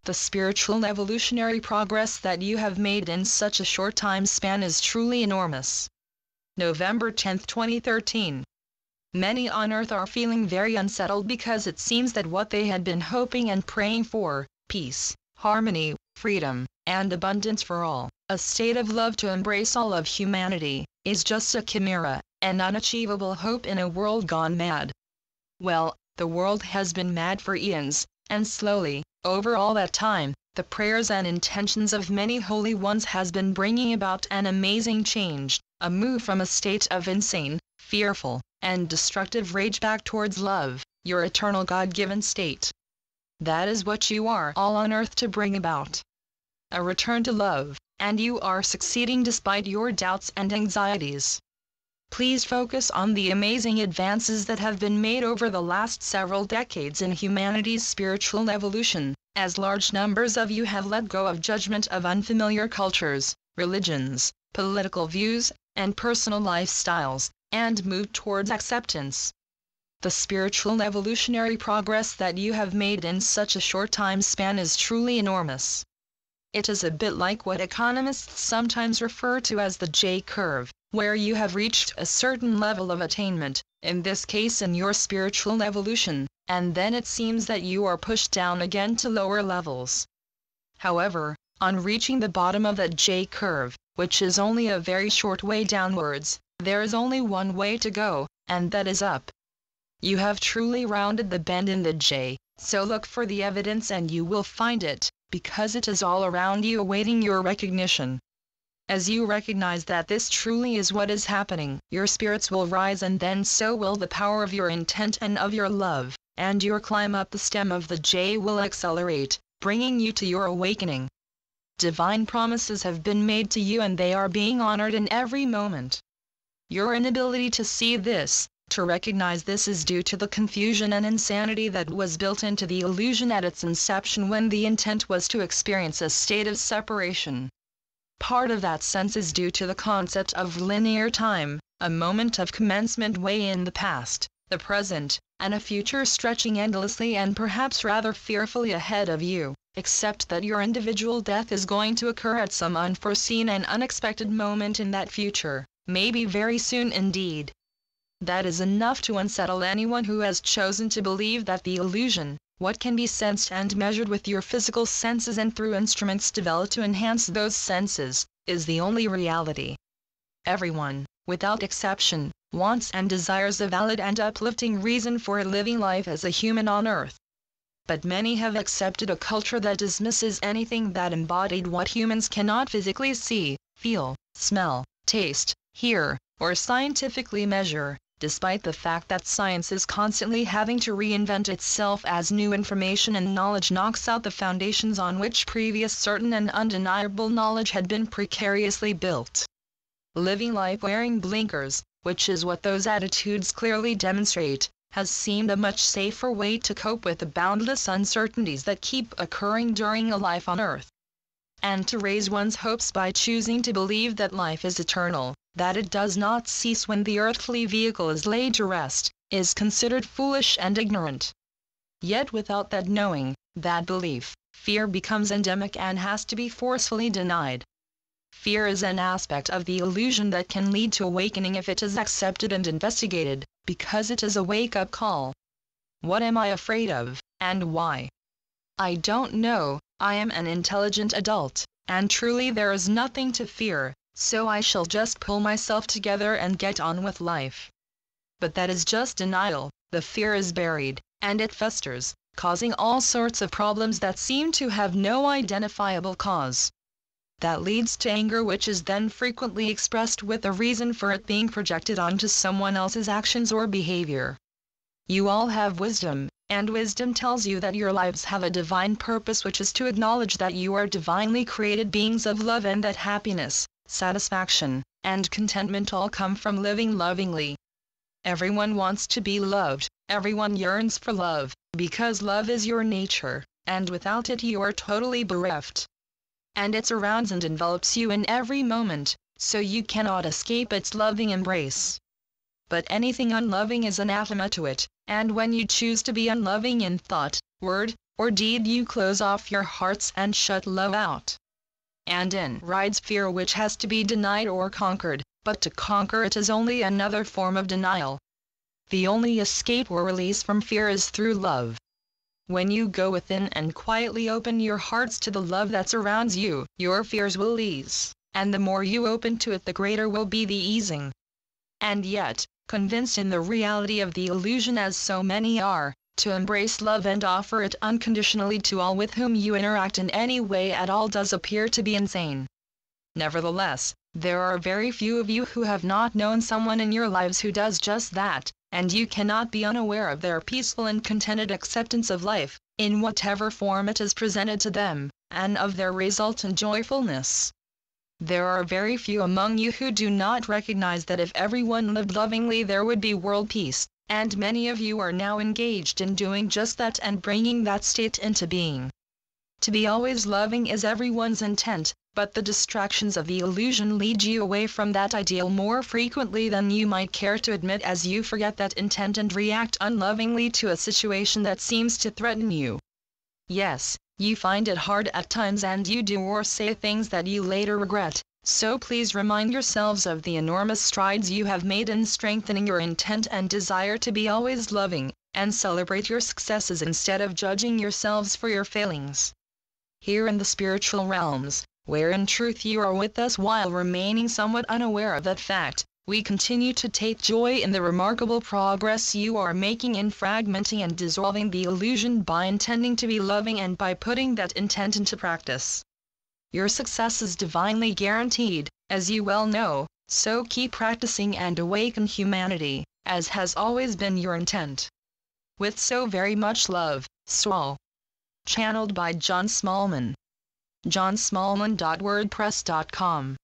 The spiritual evolutionary progress that you have made in such a short time span is truly enormous. November 10, 2013. Many on earth are feeling very unsettled because it seems that what they had been hoping and praying for, peace, harmony, freedom, and abundance for all, a state of love to embrace all of humanity, is just a chimera, an unachievable hope in a world gone mad. Well, the world has been mad for eons, and slowly, over all that time, the prayers and intentions of many holy ones has been bringing about an amazing change, a move from a state of insane, fearful, and destructive rage back towards love, your eternal God-given state. That is what you are all on earth to bring about. A return to love, and you are succeeding despite your doubts and anxieties. Please focus on the amazing advances that have been made over the last several decades in humanity's spiritual evolution, as large numbers of you have let go of judgment of unfamiliar cultures, religions, political views, and personal lifestyles, and moved towards acceptance. The spiritual evolutionary progress that you have made in such a short time span is truly enormous. It is a bit like what economists sometimes refer to as the J-curve, where you have reached a certain level of attainment, in this case in your spiritual evolution, and then it seems that you are pushed down again to lower levels. However, on reaching the bottom of that J-curve, which is only a very short way downwards, there is only one way to go, and that is up. You have truly rounded the bend in the J, so look for the evidence and you will find it, because it is all around you awaiting your recognition. As you recognize that this truly is what is happening, your spirits will rise, and then so will the power of your intent and of your love, and your climb up the stem of the J will accelerate, bringing you to your awakening. Divine promises have been made to you and they are being honored in every moment. Your inability to see this, to recognize this, is due to the confusion and insanity that was built into the illusion at its inception when the intent was to experience a state of separation. Part of that sense is due to the concept of linear time, a moment of commencement way in the past, the present, and a future stretching endlessly and perhaps rather fearfully ahead of you, except that your individual death is going to occur at some unforeseen and unexpected moment in that future, maybe very soon indeed. That is enough to unsettle anyone who has chosen to believe that the illusion, what can be sensed and measured with your physical senses and through instruments developed to enhance those senses, is the only reality. Everyone, without exception, wants and desires a valid and uplifting reason for living life as a human on earth. But many have accepted a culture that dismisses anything that embodied what humans cannot physically see, feel, smell, taste, hear, or scientifically measure, despite the fact that science is constantly having to reinvent itself as new information and knowledge knocks out the foundations on which previous certain and undeniable knowledge had been precariously built. Living life wearing blinkers, which is what those attitudes clearly demonstrate, has seemed a much safer way to cope with the boundless uncertainties that keep occurring during a life on earth. And to raise one's hopes by choosing to believe that life is eternal, that it does not cease when the earthly vehicle is laid to rest, is considered foolish and ignorant. Yet without that knowing, that belief, fear becomes endemic and has to be forcefully denied. Fear is an aspect of the illusion that can lead to awakening if it is accepted and investigated, because it is a wake-up call. What am I afraid of, and why? I don't know. I am an intelligent adult, and truly there is nothing to fear, so I shall just pull myself together and get on with life. But that is just denial. The fear is buried, and it festers, causing all sorts of problems that seem to have no identifiable cause. That leads to anger, which is then frequently expressed with a reason for it being projected onto someone else's actions or behavior. You all have wisdom, and wisdom tells you that your lives have a divine purpose, which is to acknowledge that you are divinely created beings of love and that happiness, satisfaction, and contentment all come from living lovingly. Everyone wants to be loved, everyone yearns for love, because love is your nature, and without it you are totally bereft. And it surrounds and envelops you in every moment, so you cannot escape its loving embrace. But anything unloving is anathema to it, and when you choose to be unloving in thought, word, or deed you close off your hearts and shut love out. And in rides fear, which has to be denied or conquered, but to conquer it is only another form of denial. The only escape or release from fear is through love. When you go within and quietly open your hearts to the love that surrounds you, your fears will ease, and the more you open to it, the greater will be the easing. And yet, convinced in the reality of the illusion, as so many are, to embrace love and offer it unconditionally to all with whom you interact in any way at all does appear to be insane. Nevertheless, there are very few of you who have not known someone in your lives who does just that, and you cannot be unaware of their peaceful and contented acceptance of life, in whatever form it is presented to them, and of their resultant joyfulness. There are very few among you who do not recognize that if everyone lived lovingly there would be world peace, and many of you are now engaged in doing just that and bringing that state into being. To be always loving is everyone's intent, but the distractions of the illusion lead you away from that ideal more frequently than you might care to admit, as you forget that intent and react unlovingly to a situation that seems to threaten you. Yes, you find it hard at times and you do or say things that you later regret, so please remind yourselves of the enormous strides you have made in strengthening your intent and desire to be always loving, and celebrate your successes instead of judging yourselves for your failings. Here in the spiritual realms, where in truth you are with us while remaining somewhat unaware of that fact, we continue to take joy in the remarkable progress you are making in fragmenting and dissolving the illusion by intending to be loving and by putting that intent into practice. Your success is divinely guaranteed, as you well know, so keep practicing and awaken humanity, as has always been your intent. With so very much love, Saul. Channeled by John Smallman. johnsmallman.wordpress.com